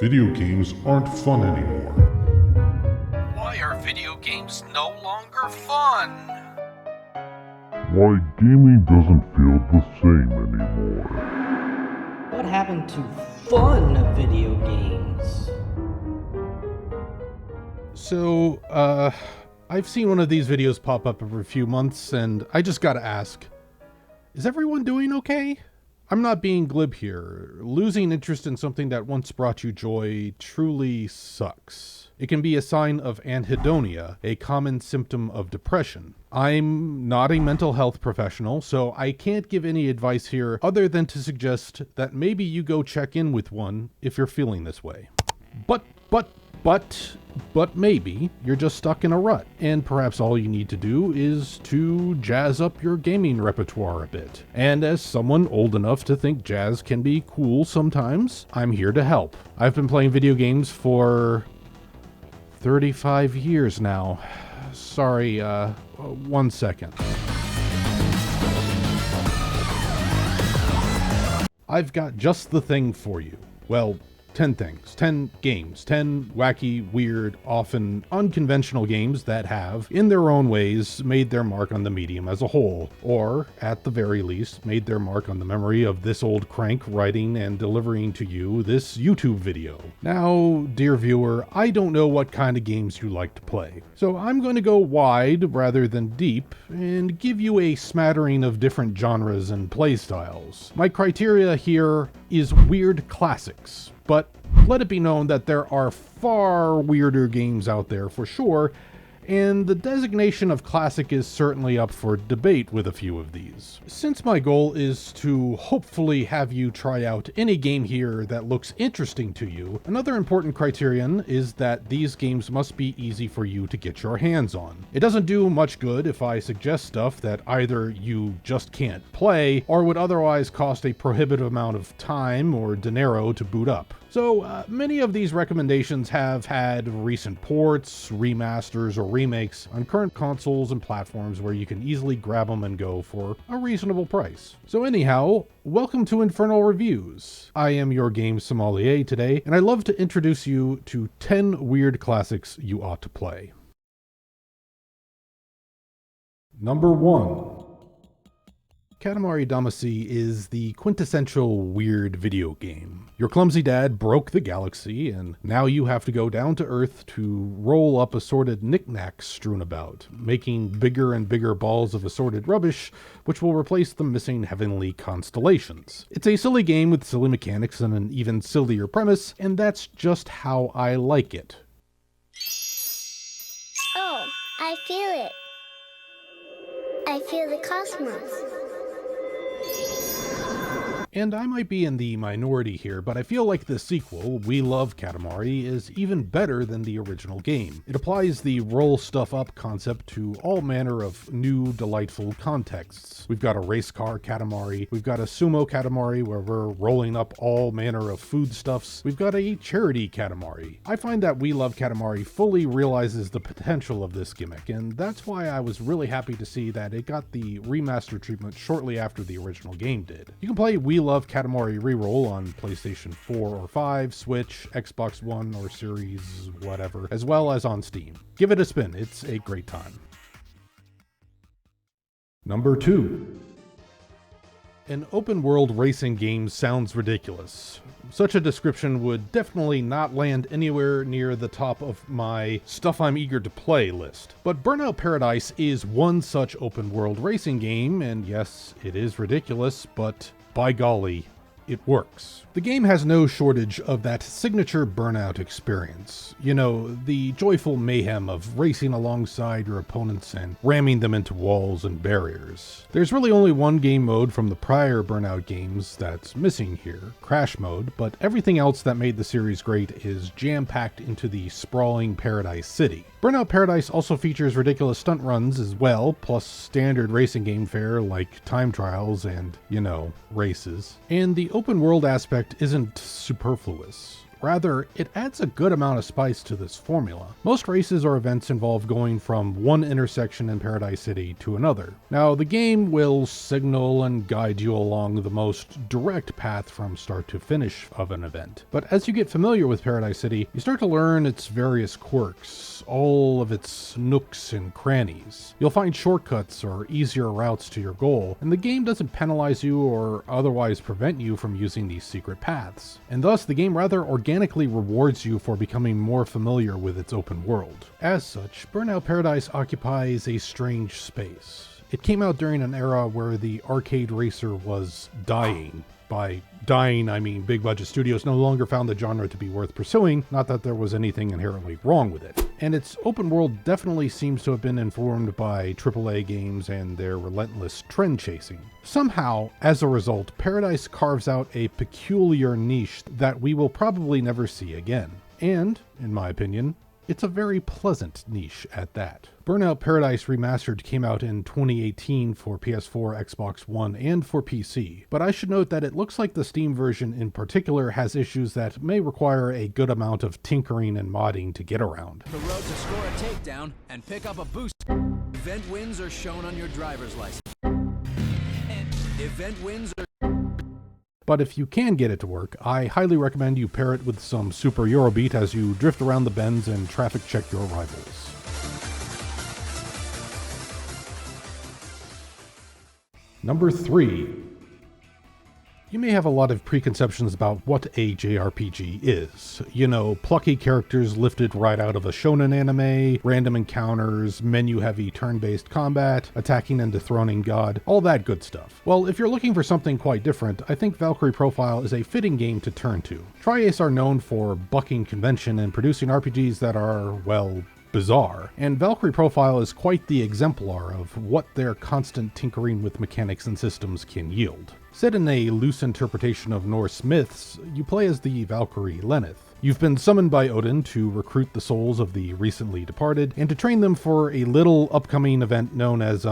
Video games aren't fun anymore. Why are video games no longer fun? Why gaming doesn't feel the same anymore. What happened to fun video games? So, I've seen one of these videos pop up every few months, and I just gotta ask, is everyone doing okay? I'm not being glib here. Losing interest in something that once brought you joy truly sucks. It can be a sign of anhedonia, a common symptom of depression. I'm not a mental health professional, so I can't give any advice here other than to suggest that maybe you go check in with one if you're feeling this way. But maybe you're just stuck in a rut, and perhaps all you need to do is to jazz up your gaming repertoire a bit. And as someone old enough to think jazz can be cool sometimes, I'm here to help. I've been playing video games for 35 years now. Sorry, 1 second. I've got just the thing for you. Well, 10 things, 10 games, 10 wacky, weird, often unconventional games that have, in their own ways, made their mark on the medium as a whole, or, at the very least, made their mark on the memory of this old crank writing and delivering to you this YouTube video. Now, dear viewer, I don't know what kind of games you like to play, so I'm going to go wide rather than deep and give you a smattering of different genres and playstyles. My criteria here is weird classics. But let it be known that there are far weirder games out there for sure, and the designation of classic is certainly up for debate with a few of these. Since my goal is to hopefully have you try out any game here that looks interesting to you, another important criterion is that these games must be easy for you to get your hands on. It doesn't do much good if I suggest stuff that either you just can't play or would otherwise cost a prohibitive amount of time or dinero to boot up. So many of these recommendations have had recent ports, remasters, or remakes on current consoles and platforms where you can easily grab them and go for a reasonable price. So anyhow, welcome to Infernal Reviews. I am your game sommelier today, and I love to introduce you to 10 weird classics you ought to play. Number 1. Katamari Damacy is the quintessential weird video game. Your clumsy dad broke the galaxy, and now you have to go down to Earth to roll up assorted knickknacks strewn about, making bigger and bigger balls of assorted rubbish, which will replace the missing heavenly constellations. It's a silly game with silly mechanics and an even sillier premise, and that's just how I like it. Oh, I feel it. I feel the cosmos. And I might be in the minority here, but I feel like the sequel, We Love Katamari, is even better than the original game. It applies the roll stuff up concept to all manner of new, delightful contexts. We've got a race car Katamari, we've got a sumo Katamari where we're rolling up all manner of foodstuffs, we've got a charity Katamari. I find that We Love Katamari fully realizes the potential of this gimmick, and that's why I was really happy to see that it got the remaster treatment shortly after the original game did. You can play We Love Katamari Reroll on PlayStation 4 or 5, Switch, Xbox One or Series, whatever, as well as on Steam. Give it a spin, it's a great time. Number 2. An open-world racing game sounds ridiculous. Such a description would definitely not land anywhere near the top of my stuff I'm eager to play list. But Burnout Paradise is one such open-world racing game, and yes, it is ridiculous, but by golly, it works. The game has no shortage of that signature Burnout experience. You know, the joyful mayhem of racing alongside your opponents and ramming them into walls and barriers. There's really only one game mode from the prior Burnout games that's missing here, Crash Mode, but everything else that made the series great is jam-packed into the sprawling Paradise City. Burnout Paradise also features ridiculous stunt runs as well, plus standard racing game fare like time trials and, races. And the open world aspect isn't superfluous. Rather, it adds a good amount of spice to this formula. Most races or events involve going from one intersection in Paradise City to another. Now, the game will signal and guide you along the most direct path from start to finish of an event. But as you get familiar with Paradise City, you start to learn its various quirks, all of its nooks and crannies. You'll find shortcuts or easier routes to your goal, and the game doesn't penalize you or otherwise prevent you from using these secret paths. And thus, the game rather organically rewards you for becoming more familiar with its open world. As such, Burnout Paradise occupies a strange space. It came out during an era where the arcade racer was dying. By dying, I mean big budget studios no longer found the genre to be worth pursuing, not that there was anything inherently wrong with it. And its open world definitely seems to have been informed by AAA games and their relentless trend chasing. Somehow, as a result, Paradise carves out a peculiar niche that we will probably never see again. And, in my opinion, it's a very pleasant niche at that. Burnout Paradise Remastered came out in 2018 for PS4, Xbox One, and for PC, but I should note that it looks like the Steam version in particular has issues that may require a good amount of tinkering and modding to get around. The road to score a takedown and pick up a boost. Event wins are shown on your driver's license. And event wins are... But if you can get it to work, I highly recommend you pair it with some Super Eurobeat as you drift around the bends and traffic check your rivals. Number 3. You may have a lot of preconceptions about what a JRPG is. You know, plucky characters lifted right out of a shonen anime, random encounters, menu-heavy turn-based combat, attacking and dethroning God, all that good stuff. Well, if you're looking for something quite different, I think Valkyrie Profile is a fitting game to turn to. Tri-Ace are known for bucking convention and producing RPGs that are, well, bizarre, and Valkyrie Profile is quite the exemplar of what their constant tinkering with mechanics and systems can yield. Set in a loose interpretation of Norse myths, you play as the Valkyrie Lenneth. You've been summoned by Odin to recruit the souls of the recently departed, and to train them for a little upcoming event known as,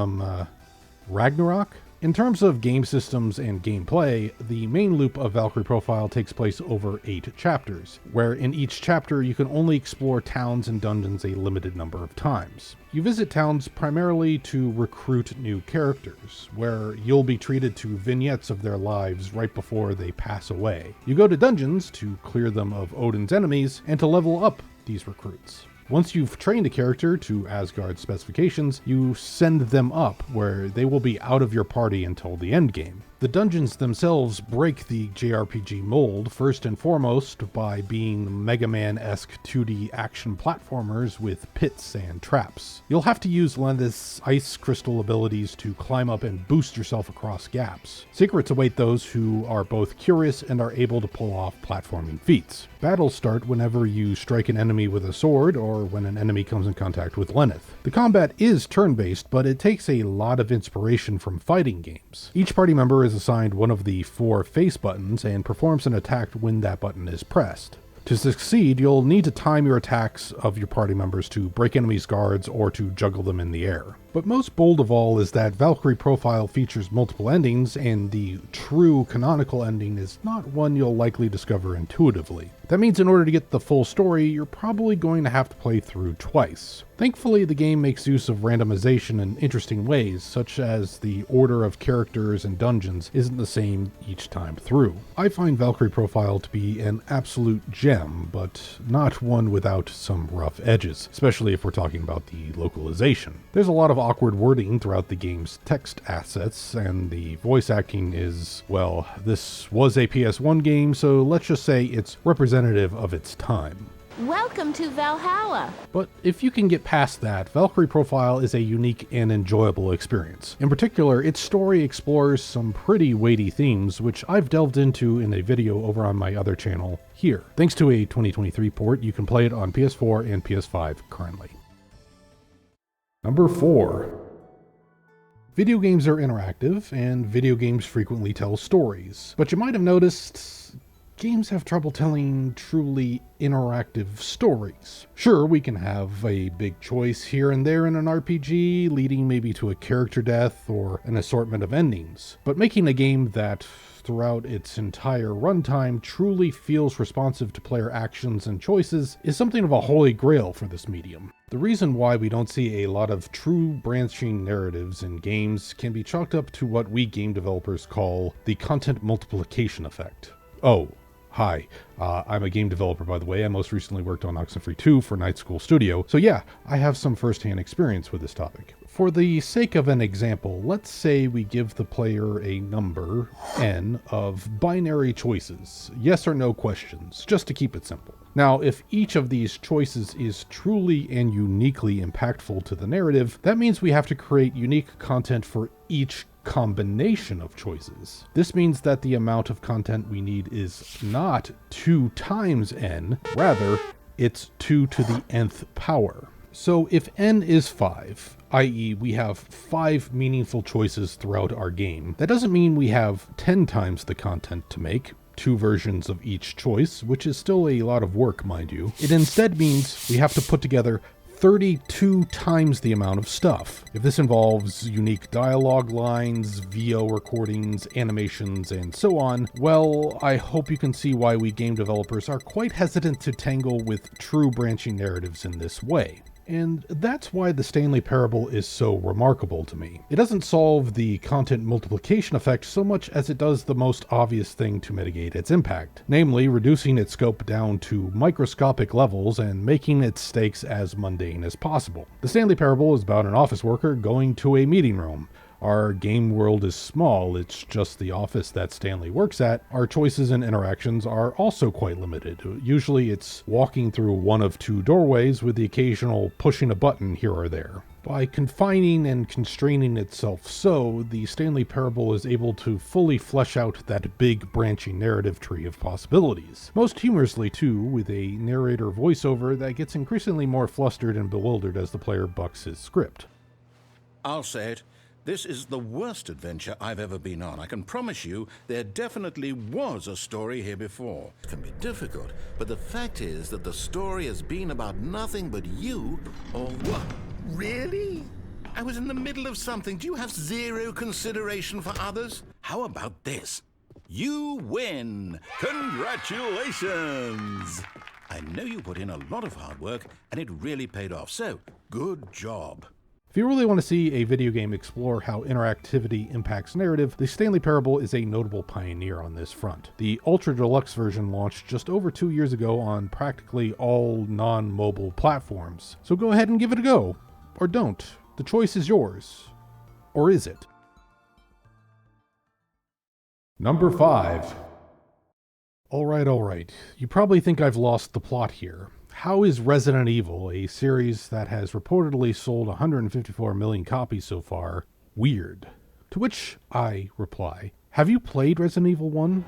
Ragnarok? In terms of game systems and gameplay, the main loop of Valkyrie Profile takes place over 8 chapters, where in each chapter you can only explore towns and dungeons a limited number of times. You visit towns primarily to recruit new characters, where you'll be treated to vignettes of their lives right before they pass away. You go to dungeons to clear them of Odin's enemies and to level up these recruits. Once you've trained a character to Asgard's specifications, you send them up, where they will be out of your party until the endgame. The dungeons themselves break the JRPG mold first and foremost by being Mega Man-esque 2D action platformers with pits and traps. You'll have to use Lenneth's ice crystal abilities to climb up and boost yourself across gaps. Secrets await those who are both curious and are able to pull off platforming feats. Battles start whenever you strike an enemy with a sword or when an enemy comes in contact with Lenneth. The combat is turn-based, but it takes a lot of inspiration from fighting games. Each party member is assigned one of the 4 face buttons and performs an attack when that button is pressed. To succeed, you'll need to time your attacks of your party members to break enemies' guards or to juggle them in the air. But most bold of all is that Valkyrie Profile features multiple endings, and the true canonical ending is not one you'll likely discover intuitively. That means in order to get the full story, you're probably going to have to play through twice. Thankfully, the game makes use of randomization in interesting ways, such as the order of characters and dungeons isn't the same each time through. I find Valkyrie Profile to be an absolute gem, but not one without some rough edges, especially if we're talking about the localization. There's a lot of awkward wording throughout the game's text assets, and the voice acting is, well, this was a PS1 game, so let's just say it's representative of its time. Welcome to Valhalla! But if you can get past that, Valkyrie Profile is a unique and enjoyable experience. In particular, its story explores some pretty weighty themes, which I've delved into in a video over on my other channel here. Thanks to a 2023 port, you can play it on PS4 and PS5 currently. Number 4. Video games are interactive, and video games frequently tell stories. But you might have noticed games have trouble telling truly interactive stories. Sure, we can have a big choice here and there in an RPG, leading maybe to a character death or an assortment of endings. But making a game that throughout its entire runtime truly feels responsive to player actions and choices is something of a holy grail for this medium. The reason why we don't see a lot of true branching narratives in games can be chalked up to what we game developers call the content multiplication effect. Oh, hi, I'm a game developer, by the way. I most recently worked on Oxenfree 2 for Night School Studio, so yeah, I have some first-hand experience with this topic. For the sake of an example, let's say we give the player a number, n, of binary choices, yes or no questions, just to keep it simple. Now, if each of these choices is truly and uniquely impactful to the narrative, that means we have to create unique content for each combination of choices. This means that the amount of content we need is not 2 times n, rather, it's 2 to the nth power. So if n is 5, i.e. we have 5 meaningful choices throughout our game, that doesn't mean we have 10 times the content to make, 2 versions of each choice, which is still a lot of work, mind you. It instead means we have to put together 32 times the amount of stuff. If this involves unique dialogue lines, VO recordings, animations, and so on, well, I hope you can see why we game developers are quite hesitant to tangle with true branching narratives in this way. And that's why the Stanley Parable is so remarkable to me. It doesn't solve the content multiplication effect so much as it does the most obvious thing to mitigate its impact, namely reducing its scope down to microscopic levels and making its stakes as mundane as possible. The Stanley Parable is about an office worker going to a meeting room. Our game world is small, it's just the office that Stanley works at. Our choices and interactions are also quite limited. Usually it's walking through one of 2 doorways with the occasional pushing a button here or there. By confining and constraining itself so, the Stanley Parable is able to fully flesh out that big branching narrative tree of possibilities. Most humorously too, with a narrator voiceover that gets increasingly more flustered and bewildered as the player bucks his script. I'll say it. This is the worst adventure I've ever been on. I can promise you there definitely was a story here before. It can be difficult, but the fact is that the story has been about nothing but you or what? Really? I was in the middle of something. Do you have 0 consideration for others? How about this? You win! Congratulations! I know you put in a lot of hard work, and it really paid off, so good job. If you really want to see a video game explore how interactivity impacts narrative, the Stanley Parable is a notable pioneer on this front. The Ultra Deluxe version launched just over 2 years ago on practically all non-mobile platforms. So go ahead and give it a go. Or don't. The choice is yours. Or is it? Number 5. Alright. You probably think I've lost the plot here. How is Resident Evil, a series that has reportedly sold 154 million copies so far, weird? To which I reply, have you played Resident Evil 1?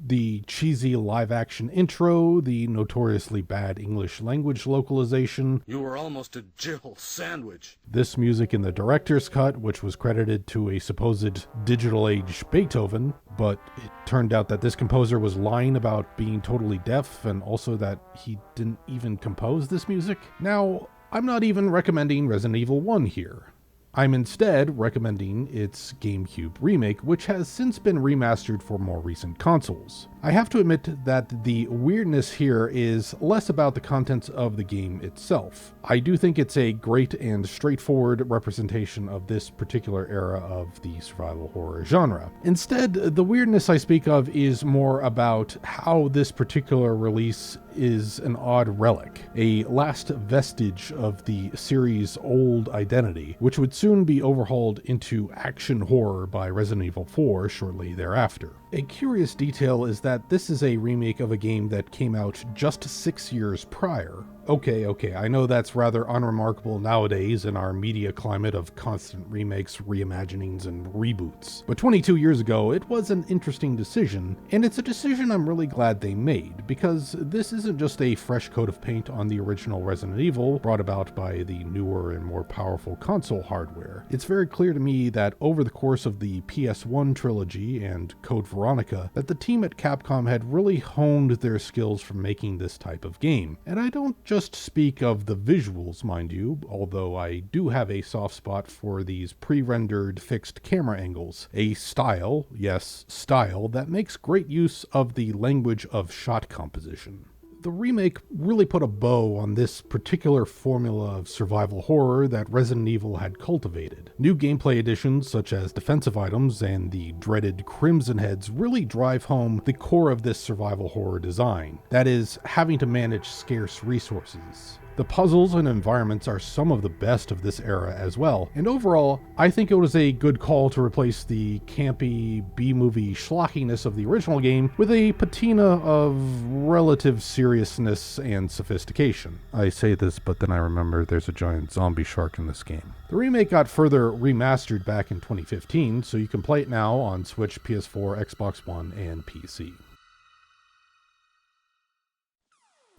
The cheesy live-action intro, the notoriously bad English language localization. You were almost a Jill sandwich. This music in the director's cut, which was credited to a supposed digital age Beethoven, but it turned out that this composer was lying about being totally deaf and also that he didn't even compose this music. Now, I'm not even recommending Resident Evil 1 here. I'm instead recommending its GameCube remake, which has since been remastered for more recent consoles. I have to admit that the weirdness here is less about the contents of the game itself. I do think it's a great and straightforward representation of this particular era of the survival horror genre. Instead, the weirdness I speak of is more about how this particular release is an odd relic, a last vestige of the series' old identity, which would soon be overhauled into action horror by Resident Evil 4 shortly thereafter. A curious detail is that this is a remake of a game that came out just 6 years prior. Okay, I know that's rather unremarkable nowadays in our media climate of constant remakes, reimaginings, and reboots. But 22 years ago, it was an interesting decision, and it's a decision I'm really glad they made, because this isn't just a fresh coat of paint on the original Resident Evil brought about by the newer and more powerful console hardware. It's very clear to me that over the course of the PS1 trilogy and Code Veronica, that the team at Capcom had really honed their skills for making this type of game. And I don't just just speak of the visuals, mind you, although I do have a soft spot for these pre-rendered fixed camera angles. A style, yes, style, that makes great use of the language of shot composition. The remake really put a bow on this particular formula of survival horror that Resident Evil had cultivated. New gameplay additions such as defensive items and the dreaded Crimson Heads really drive home the core of this survival horror design, that is, having to manage scarce resources. The puzzles and environments are some of the best of this era as well, and overall, I think it was a good call to replace the campy B-movie schlockiness of the original game with a patina of relative seriousness and sophistication. I say this, but then I remember there's a giant zombie shark in this game. The remake got further remastered back in 2015, so you can play it now on Switch, PS4, Xbox One, and PC.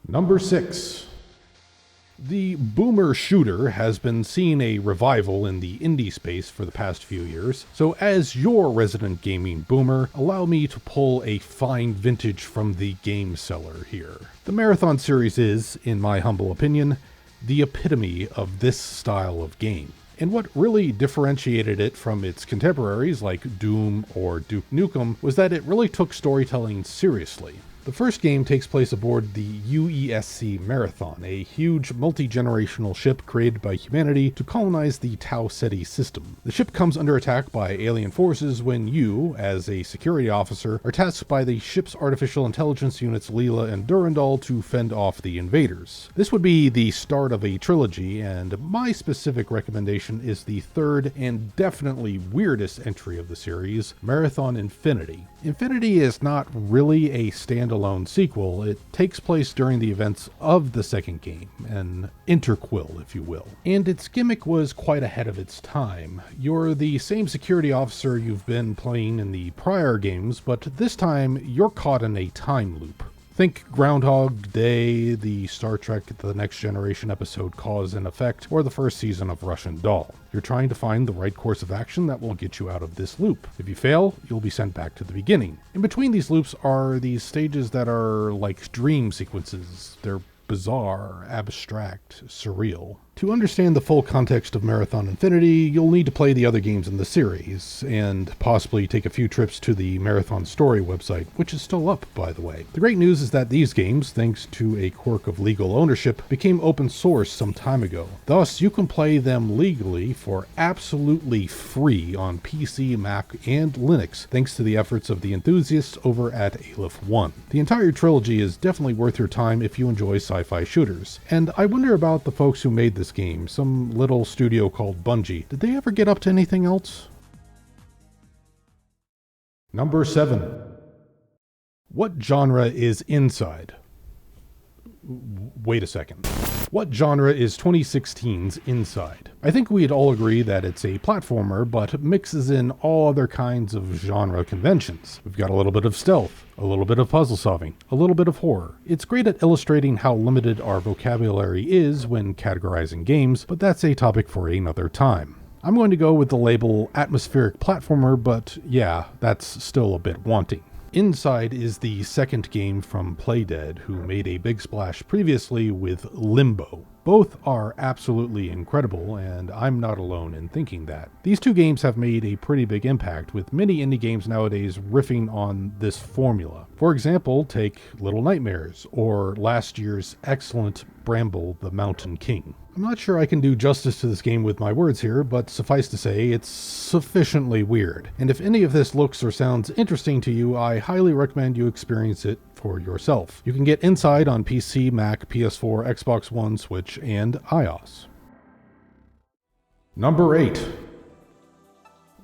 Number 6. The boomer shooter has been seeing a revival in the indie space for the past few years, so as your resident gaming boomer, allow me to pull a fine vintage from the game cellar here. The Marathon series is, in my humble opinion, the epitome of this style of game. And what really differentiated it from its contemporaries like Doom or Duke Nukem was that it really took storytelling seriously. The first game takes place aboard the UESC Marathon, a huge multi-generational ship created by humanity to colonize the Tau Ceti system. The ship comes under attack by alien forces when you, as a security officer, are tasked by the ship's artificial intelligence units Leela and Durandal to fend off the invaders. This would be the start of a trilogy, and my specific recommendation is the third and definitely weirdest entry of the series, Marathon Infinity. Infinity is not really a standalone sequel. It takes place during the events of the second game, an interquill, if you will. And its gimmick was quite ahead of its time. You're the same security officer you've been playing in the prior games, but this time you're caught in a time loop. Think Groundhog Day, the Star Trek The Next Generation episode Cause and Effect, or the first season of Russian Doll. You're trying to find the right course of action that will get you out of this loop. If you fail, you'll be sent back to the beginning. In between these loops are these stages that are like dream sequences. They're bizarre, abstract, surreal. To understand the full context of Marathon Infinity, you'll need to play the other games in the series, and possibly take a few trips to the Marathon Story website, which is still up, by the way. The great news is that these games, thanks to a quirk of legal ownership, became open source some time ago. Thus, you can play them legally for absolutely free on PC, Mac, and Linux, thanks to the efforts of the enthusiasts over at Aleph One. The entire trilogy is definitely worth your time if you enjoy sci-fi shooters, and I wonder about the folks who made this game, some little studio called Bungie. Did they ever get up to anything else? Number 7. What genre is Inside? Wait a second. What genre is 2016's Inside? I think we'd all agree that it's a platformer, but mixes in all other kinds of genre conventions. We've got a little bit of stealth, a little bit of puzzle solving, a little bit of horror. It's great at illustrating how limited our vocabulary is when categorizing games, but that's a topic for another time. I'm going to go with the label atmospheric platformer, but yeah, that's still a bit wanting. Inside is the second game from Playdead, who made a big splash previously with Limbo. Both are absolutely incredible, and I'm not alone in thinking that. These two games have made a pretty big impact, with many indie games nowadays riffing on this formula. For example, take Little Nightmares, or last year's excellent Bramble the Mountain King. I'm not sure I can do justice to this game with my words here, but suffice to say, it's sufficiently weird. And if any of this looks or sounds interesting to you, I highly recommend you experience it for yourself. You can get Inside on PC, Mac, PS4, Xbox One, Switch, and iOS. Number 8.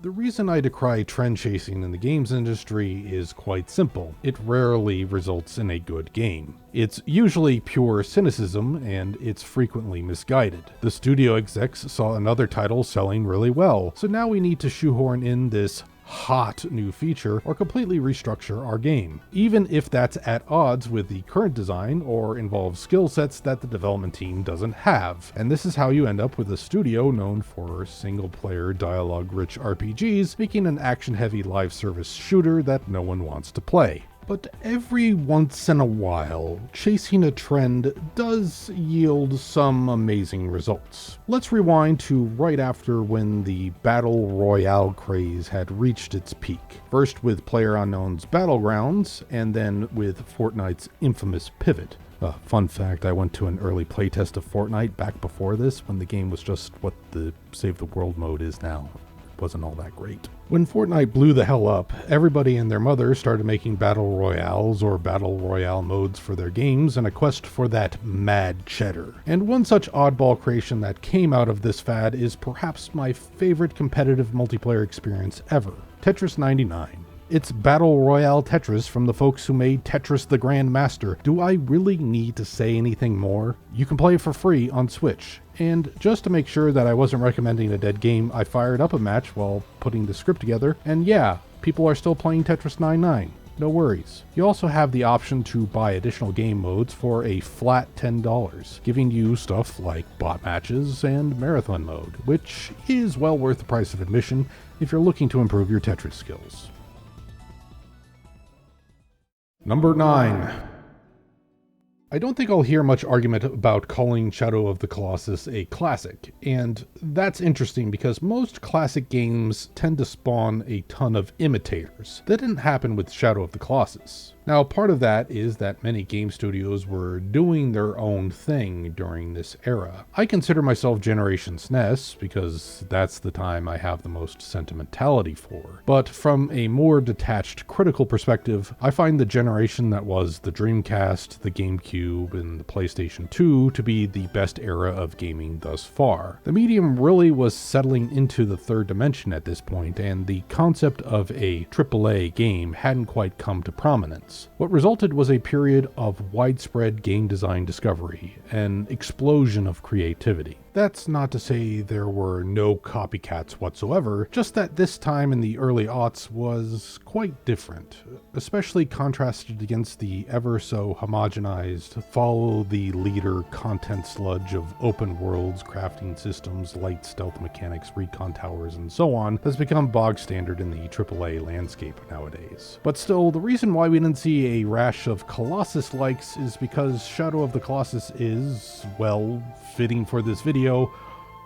The reason I decry trend chasing in the games industry is quite simple. It rarely results in a good game. It's usually pure cynicism, and it's frequently misguided. The studio execs saw another title selling really well, so now we need to shoehorn in this hot new feature or completely restructure our game, even if that's at odds with the current design or involves skill sets that the development team doesn't have. And this is how you end up with a studio known for single-player dialogue-rich RPGs making an action-heavy live service shooter that no one wants to play. But every once in a while, chasing a trend does yield some amazing results. Let's rewind to right after when the Battle Royale craze had reached its peak. First with PlayerUnknown's Battlegrounds, and then with Fortnite's infamous pivot. Fun fact, I went to an early playtest of Fortnite back before this, when the game was just what the Save the World mode is now. It wasn't all that great. When Fortnite blew the hell up, everybody and their mother started making Battle Royales or Battle Royale modes for their games in a quest for that mad cheddar. And one such oddball creation that came out of this fad is perhaps my favorite competitive multiplayer experience ever, Tetris 99. It's Battle Royale Tetris from the folks who made Tetris the Grandmaster. Do I really need to say anything more? You can play it for free on Switch. And just to make sure that I wasn't recommending a dead game, I fired up a match while putting the script together, and yeah, people are still playing Tetris 99. No worries. You also have the option to buy additional game modes for a flat $10, giving you stuff like bot matches and marathon mode, which is well worth the price of admission if you're looking to improve your Tetris skills. Number 9. I don't think I'll hear much argument about calling Shadow of the Colossus a classic, and that's interesting because most classic games tend to spawn a ton of imitators. That didn't happen with Shadow of the Colossus. Now, part of that is that many game studios were doing their own thing during this era. I consider myself Generation SNES because that's the time I have the most sentimentality for. But from a more detached critical perspective, I find the generation that was the Dreamcast, the GameCube, and the PlayStation 2 to be the best era of gaming thus far. The medium really was settling into the third dimension at this point, and the concept of a AAA game hadn't quite come to prominence. What resulted was a period of widespread game design discovery, an explosion of creativity. That's not to say there were no copycats whatsoever, just that this time in the early aughts was quite different, especially contrasted against the ever so homogenized, follow the leader content sludge of open worlds, crafting systems, light stealth mechanics, recon towers, and so on that's become bog standard in the AAA landscape nowadays. But still, the reason why we didn't see a rash of Colossus likes is because Shadow of the Colossus is, well, fitting for this video,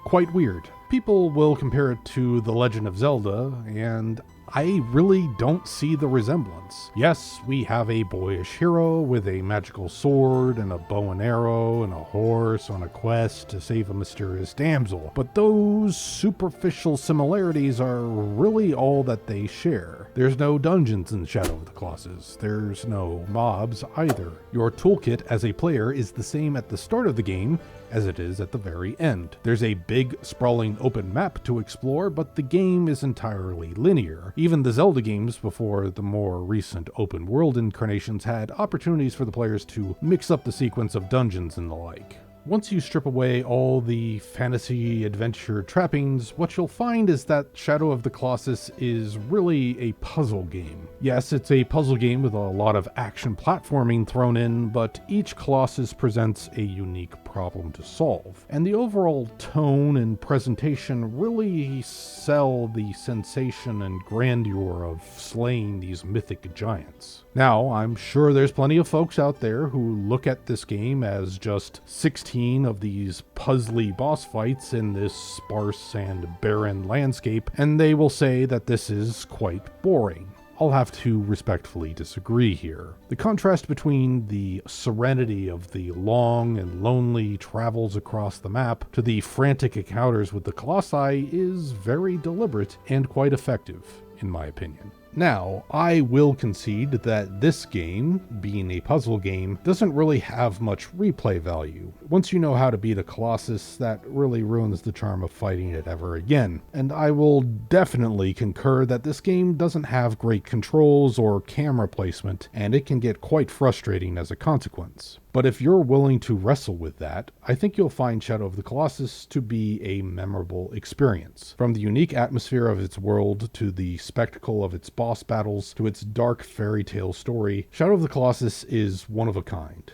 quite weird. People will compare it to The Legend of Zelda, and I really don't see the resemblance. Yes, we have a boyish hero with a magical sword and a bow and arrow and a horse on a quest to save a mysterious damsel, but those superficial similarities are really all that they share. There's no dungeons in Shadow of the Colossus. There's no mobs either. Your toolkit as a player is the same at the start of the game as it is at the very end. There's a big, sprawling open map to explore, but the game is entirely linear. Even the Zelda games before the more recent open world incarnations had opportunities for the players to mix up the sequence of dungeons and the like. Once you strip away all the fantasy adventure trappings, what you'll find is that Shadow of the Colossus is really a puzzle game. Yes, it's a puzzle game with a lot of action platforming thrown in, but each Colossus presents a unique problem to solve. And the overall tone and presentation really sell the sensation and grandeur of slaying these mythic giants. Now, I'm sure there's plenty of folks out there who look at this game as just 16 of these puzzly boss fights in this sparse and barren landscape, and they will say that this is quite boring. I'll have to respectfully disagree here. The contrast between the serenity of the long and lonely travels across the map to the frantic encounters with the Colossi is very deliberate and quite effective, in my opinion. Now, I will concede that this game, being a puzzle game, doesn't really have much replay value. Once you know how to beat a Colossus, that really ruins the charm of fighting it ever again. And I will definitely concur that this game doesn't have great controls or camera placement, and it can get quite frustrating as a consequence. But if you're willing to wrestle with that, I think you'll find Shadow of the Colossus to be a memorable experience. From the unique atmosphere of its world, to the spectacle of its boss battles, to its dark fairy tale story, Shadow of the Colossus is one of a kind.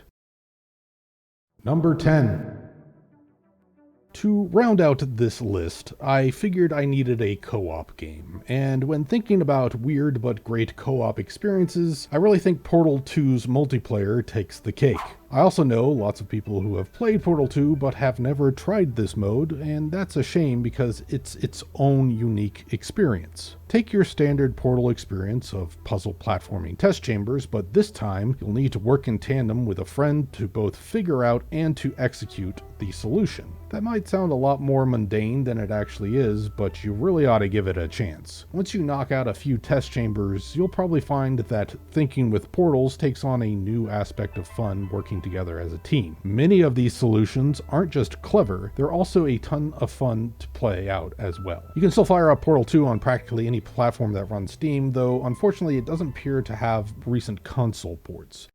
Number 10. To round out this list, I figured I needed a co-op game, and when thinking about weird but great co-op experiences, I really think Portal 2's multiplayer takes the cake. I also know lots of people who have played Portal 2 but have never tried this mode, and that's a shame because it's its own unique experience. Take your standard Portal experience of puzzle platforming test chambers, but this time you'll need to work in tandem with a friend to both figure out and to execute the solution. That might sound a lot more mundane than it actually is, but you really ought to give it a chance. Once you knock out a few test chambers, you'll probably find that thinking with portals takes on a new aspect of fun working together as a team. Many of these solutions aren't just clever, they're also a ton of fun to play out as well. You can still fire up Portal 2 on practically any platform that runs Steam, though unfortunately it doesn't appear to have recent console ports.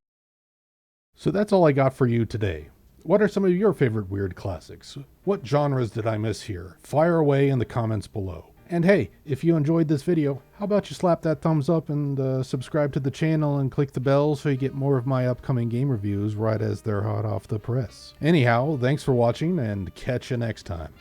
So that's all I got for you today. What are some of your favorite weird classics? What genres did I miss here? Fire away in the comments below. And hey, if you enjoyed this video, how about you slap that thumbs up and subscribe to the channel and click the bell so you get more of my upcoming game reviews right as they're hot off the press. Anyhow, thanks for watching and catch you next time.